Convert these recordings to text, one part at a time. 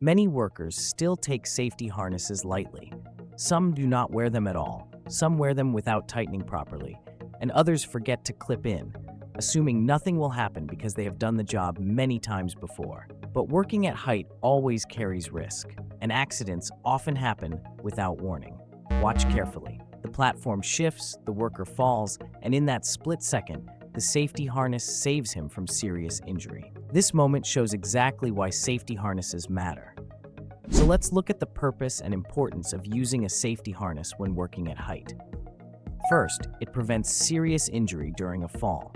Many workers still take safety harnesses lightly. Some do not wear them at all, some wear them without tightening properly, and others forget to clip in, assuming nothing will happen because they have done the job many times before. But working at height always carries risk, and accidents often happen without warning. Watch carefully. The platform shifts, the worker falls, and in that split second, the safety harness saves him from serious injury. This moment shows exactly why safety harnesses matter. So let's look at the purpose and importance of using a safety harness when working at height. First, it prevents serious injury during a fall.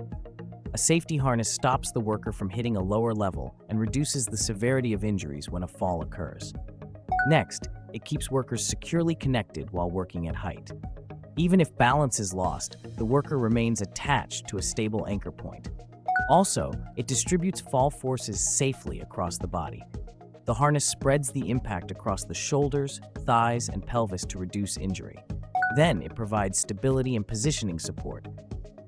A safety harness stops the worker from hitting a lower level and reduces the severity of injuries when a fall occurs. Next, it keeps workers securely connected while working at height. Even if balance is lost, the worker remains attached to a stable anchor point. Also, it distributes fall forces safely across the body. The harness spreads the impact across the shoulders, thighs, and pelvis to reduce injury. Then, it provides stability and positioning support.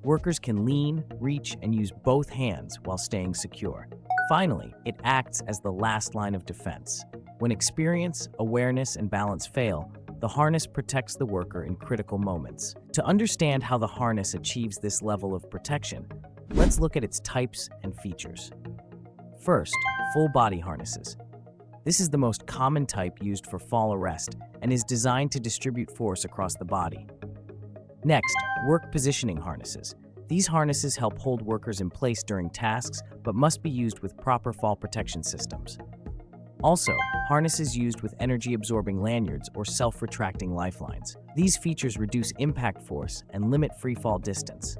Workers can lean, reach, and use both hands while staying secure. Finally, it acts as the last line of defense. When experience, awareness, and balance fail, the harness protects the worker in critical moments. To understand how the harness achieves this level of protection, let's look at its types and features. First, full body harnesses. This is the most common type used for fall arrest and is designed to distribute force across the body. Next, work positioning harnesses. These harnesses help hold workers in place during tasks, but must be used with proper fall protection systems. Also, harnesses used with energy-absorbing lanyards or self-retracting lifelines. These features reduce impact force and limit free fall distance.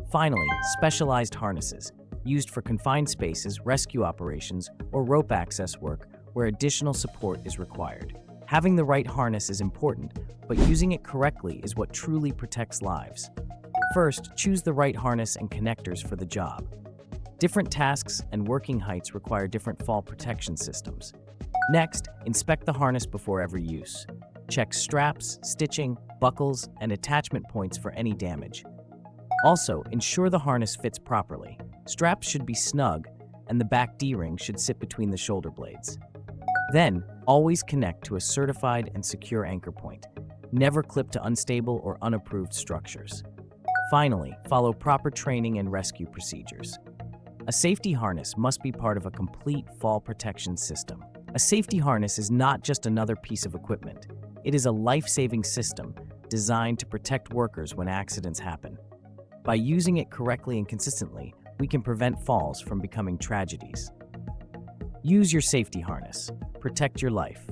Finally, specialized harnesses, used for confined spaces, rescue operations, or rope access work where additional support is required. Having the right harness is important, but using it correctly is what truly protects lives. First, choose the right harness and connectors for the job. Different tasks and working heights require different fall protection systems. Next, inspect the harness before every use. Check straps, stitching, buckles, and attachment points for any damage. Also, ensure the harness fits properly. Straps should be snug, and the back D-ring should sit between the shoulder blades. Then, always connect to a certified and secure anchor point. Never clip to unstable or unapproved structures. Finally, follow proper training and rescue procedures. A safety harness must be part of a complete fall protection system. A safety harness is not just another piece of equipment. It is a life-saving system designed to protect workers when accidents happen. By using it correctly and consistently, we can prevent falls from becoming tragedies. Use your safety harness. Protect your life.